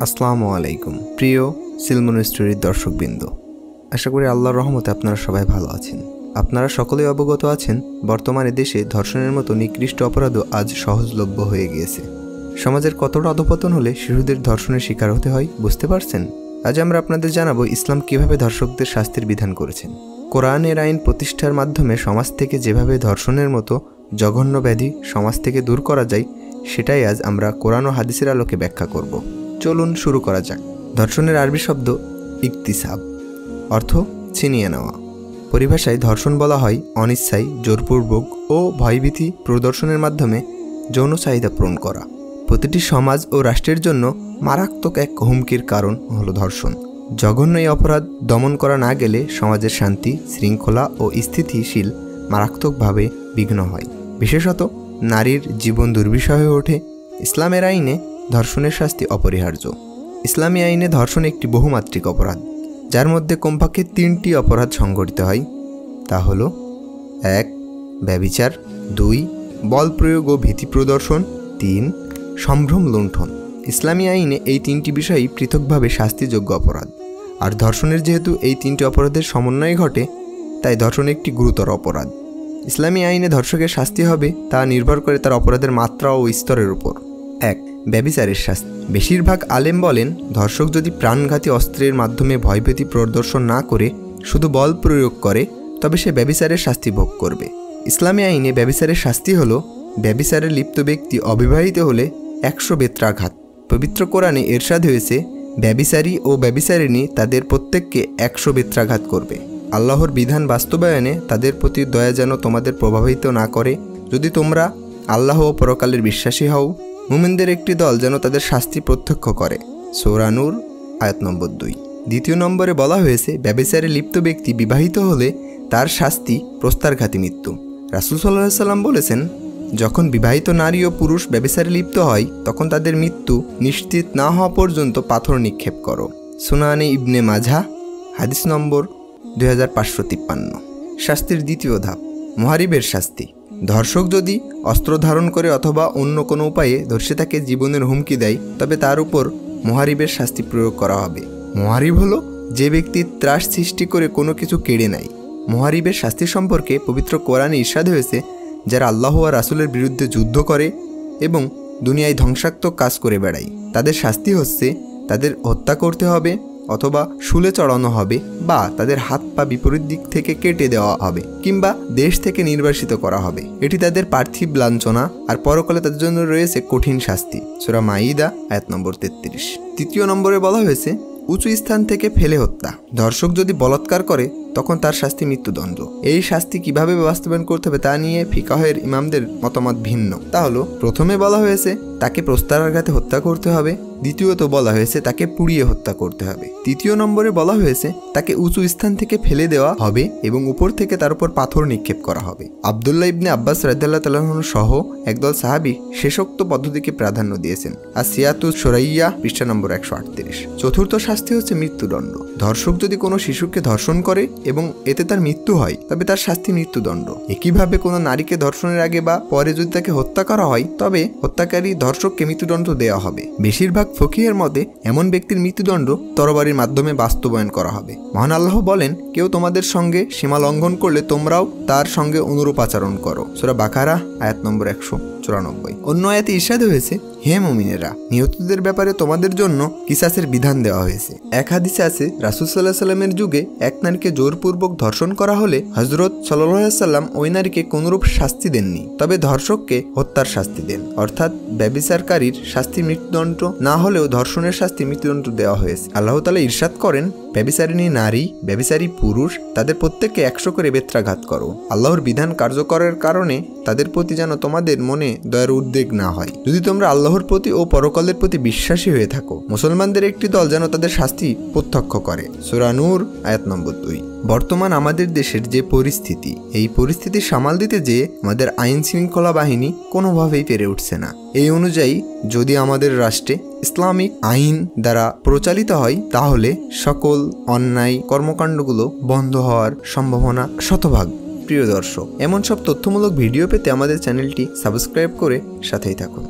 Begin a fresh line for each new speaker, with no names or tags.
আসসালামু আলাইকুম প্রিয় সিলমন স্টোরির দর্শকবৃন্দ, আশা করি আল্লাহর রহমতে আপনারা সবাই ভালো আছেন। আপনারা সকলেই অবগত আছেন বর্তমানে দেশে ধর্ষণের মতো নিকৃষ্ট অপরাধও আজ সহজলভ্য হয়ে গিয়েছে। সমাজের কতটা অধপতন হলে শিশুদের ধর্ষণের শিকার হতে হয় বুঝতে পারছেন? আজ আমরা আপনাদের জানাবো ইসলাম কিভাবে ধর্ষকদের শাস্তির বিধান করেছেন। কোরআনের আইন প্রতিষ্ঠার মাধ্যমে সমাজ থেকে যেভাবে ধর্ষণের মতো জঘন্য ব্যাধি সমাজ থেকে দূর করা যায় সেটাই আজ আমরা কোরআন ও হাদিসের আলোকে ব্যাখ্যা করব। চলুন শুরু করা যাক। ধর্ষণের আরবি শব্দ ইকতিসাব, অর্থ ছিনিয়ে নেওয়া। পরিভাষায় ধর্ষণ বলা হয় অনিচ্ছায়, জোরপূর্বক ও ভয়ভীতি প্রদর্শনের মাধ্যমে যৌন চাহিদা পূরণ করা। প্রতিটি সমাজ ও রাষ্ট্রের জন্য মারাত্মক এক হুমকির কারণ হলো ধর্ষণ। জঘন্য এই অপরাধ দমন করা না গেলে সমাজের শান্তি, শৃঙ্খলা ও স্থিতিশীল মারাত্মকভাবে বিঘ্ন হয়। বিশেষত নারীর জীবন দুর্বিষহ হয়ে ওঠে। ইসলামের আইনে ধর্ষণের শাস্তি অপরিহার্য। ইসলামী আইনে ধর্ষণ একটি বহুমাত্রিক অপরাধ, যার মধ্যে কমপক্ষে 3টি অপরাধ সংঘটিত হয়। তা হল 1. ব্যভিচার, 2. বল প্রয়োগ ও ভীতি প্রদর্শন, 3. সম্ভ্রম লুণ্ঠন। ইসলামী আইনে এই 3টি বিষয়ই পৃথকভাবে শাস্তিযোগ্য অপরাধ। আর ধর্ষণের যেহেতু এই 3টি অপরাধের সমন্বয় ঘটে, তাই ধর্ষণ একটি গুরুতর অপরাধ। ইসলামী আইনে ধর্ষকের শাস্তি হবে তা নির্ভর করে তার অপরাধের মাত্রা ও স্তরের উপর। 1. ব্যভিচারের শাস্তি। বেশিরভাগ আলেম বলেন, ধর্ষক যদি প্রাণঘাতী অস্ত্রের মাধ্যমে ভয়ভীতি প্রদর্শন না করে শুধু বল প্রয়োগ করে, তবে সে ব্যভিচারের শাস্তি ভোগ করবে। ইসলামী আইনে ব্যভিচারের শাস্তি হল, ব্যভিচারে লিপ্ত ব্যক্তি অবিবাহিত হলে 100 বেত্রাঘাত। পবিত্র কোরআনে এরশাদ হয়েছে, ব্যভিচারী ও ব্যভিচারিণী তাদের প্রত্যেককে 100 বেত্রাঘাত করবে। আল্লাহর বিধান বাস্তবায়নে তাদের প্রতি দয়া যেন তোমাদের প্রভাবিত না করে। যদি তোমরা আল্লাহ ও পরকালের বিশ্বাসী হও, মুমিনদের একটি দল যেন তাদের শাস্তি প্রত্যক্ষ করে। সূরা নূর আয়াত নম্বর 2। দ্বিতীয় নম্বরে বলা হয়েছে, ব্যভিচারে লিপ্ত ব্যক্তি বিবাহিত হলে তার শাস্তি প্রস্তারঘাতী মৃত্যু। রাসূল সাল্লাল্লাহু আলাইহি ওয়াসাল্লাম বলেছেন, যখন বিবাহিত নারী ও পুরুষ ব্যভিচারে লিপ্ত হয় তখন তাদের মৃত্যু নিশ্চিত না হওয়া পর্যন্ত পাথর নিক্ষেপ করো। সুনানে ইবনে মাজাহ হাদিস নম্বর 2553। শাস্তির দ্বিতীয় ধাপ, মুহারিবের শাস্তি। ধর্ষক যদি অস্ত্র ধারণ করে অথবা অন্য কোনো উপায়ে ধর্ষিতাকে জীবনের হুমকি দেয়, তবে তার উপর মুহারিবের শাস্তি প্রয়োগ করা হবে। মুহারিব হলো যে ব্যক্তি ত্রাস সৃষ্টি করে কোনো কিছু কেড়ে নেয়। মুহারিবের শাস্তি সম্পর্কে পবিত্র কোরআনে ইরশাদ হয়েছে, যারা আল্লাহ ও রাসূলের বিরুদ্ধে যুদ্ধ করে এবং দুনিয়ায় ধ্বংসাত্মক কাজ করে বেড়ায়, তাদের শাস্তি হচ্ছে তাদের হত্যা করতে হবে অথবা শুলে চড়ানো হবে, বা তাদের হাত পা বিপরীত দিক থেকে কেটে দেওয়া হবে, কিংবা দেশ থেকে নির্বাসিত করা হবে। এটি তাদের পার্থিব লাঞ্ছনা, আর পরকালে তাদের জন্য রয়েছে কঠিন শাস্তি। সূরা মাঈদা আয়াত নম্বর 33। তৃতীয় নম্বরে বলা হয়েছে, উঁচু স্থান থেকে ফেলে হত্যা। ধর্ষক যদি বলাৎকার করে তখন তার শাস্তি মৃত্যুদণ্ড। এই শাস্তি কিভাবে বাস্তবায়ন করতে হবে তা নিয়ে ফিকাহের ইমামদের মতামত ভিন্ন। তা হলো, প্রথমে বলা হয়েছে তাকে প্রস্তারাঘাতে হত্যা করতে হবে, দ্বিতীয়ত বলা হয়েছে তাকে পুড়িয়ে হত্যা করতে হবে, তৃতীয় নম্বরে বলা হয়েছে তাকে উঁচু স্থান থেকে ফেলে দেওয়া হবে এবং উপর থেকে তার উপর পাথর নিক্ষেপ করা হবে। আব্দুল্লাহ ইবনে আব্বাস রাদিয়াল্লাহু তাআলা সহ একদল সাহাবী শেষোক্ত পদ্ধতিকে প্রাধান্য দিয়েছেন। আর সিয়াতুস সুরাইয়া পৃষ্ঠা নম্বর 138। চতুর্থ শাস্তি হচ্ছে মৃত্যুদণ্ড। ধর্ষক যদি কোনো শিশুকে ধর্ষণ করে এবং এতে তার মৃত্যু হয়, তবে তার শাস্তি মৃত্যুদণ্ড। একইভাবে কোনো নারীকে ধর্ষণের আগে বা পরে যদি তাকে হত্যা করা হয়, তবে হত্যাকারী ধর্ষককে মৃত্যুদণ্ড দেওয়া হবে। বেশিরভাগ ফকিহের মতে এমন ব্যক্তির মৃত্যুদণ্ড তরবারির মাধ্যমে বাস্তবায়ন করা হবে। মহান আল্লাহ বলেন, কেউ তোমাদের সঙ্গে সীমা লঙ্ঘন করলে তোমরাও তার সঙ্গে অনুরূপ আচরণ করো। সূরা বাকারা আয়াত নম্বর 194। অন্য আয়াতে ইরশাদ হয়েছে, হে মুমিনেরা, নিহতদের ব্যাপারে তোমাদের জন্য কিসাসের বিধান দেওয়া হয়েছে। এক হাদিসে আছে, রাসূল সাল্লাল্লাহু আলাইহি ওয়াসাল্লামের যুগে এক নারীকে জোরপূর্বক ধর্ষণ করা হলে হযরত সাল্লাল্লাহু আলাইহি ওয়াসাল্লাম ওই নারীকে কোনরূপ শাস্তি দেননি, তবে ধর্ষককে হত্যার শাস্তি দেন। অর্থাৎ ব্যভিচারকারীর শাস্তি মৃত্যুদণ্ড না হলেও ধর্ষণের শাস্তি মৃত্যুদণ্ড দেওয়া হয়েছে। আল্লাহ তাআলা ইরশাদ করেন, ব্যভিচারিণী নারী, ব্যভিচারী পুরুষ, তাদের প্রত্যেককে 100 করে বেত্রাঘাত করো। আল্লাহর বিধান কার্যকরের কারণে তাদের প্রতি যেন তোমাদের মনে দয়ার উদ্বেগ না হয়, যদি তোমরা আল্লাহর প্রতি ও পরকালের প্রতি বিশ্বাসী হয়ে থাকো। মুসলমানদের একটি দল যেন তাদের শাস্তি প্রত্যক্ষ করে। সূরা নূর আয়াত নম্বর 2। বর্তমান আমাদের দেশের যে পরিস্থিতি, এই পরিস্থিতি সামাল দিতে যে আমাদের আইন শৃঙ্খলা বাহিনী কোনোভাবেই পেরে উঠছে না। এই অনুযায়ী যদি আমাদের রাষ্ট্রে ইসলামিক আইন দ্বারা প্রচালিত হয়, তাহলে সকল অন্যায় কর্মকাণ্ডগুলো বন্ধ হওয়ার সম্ভাবনা শতভাগ। প্রিয় দর্শক, এমন সব তথ্যমূলক ভিডিও পেতে আমাদের চ্যানেলটি সাবস্ক্রাইব করে সাথেই থাকুন।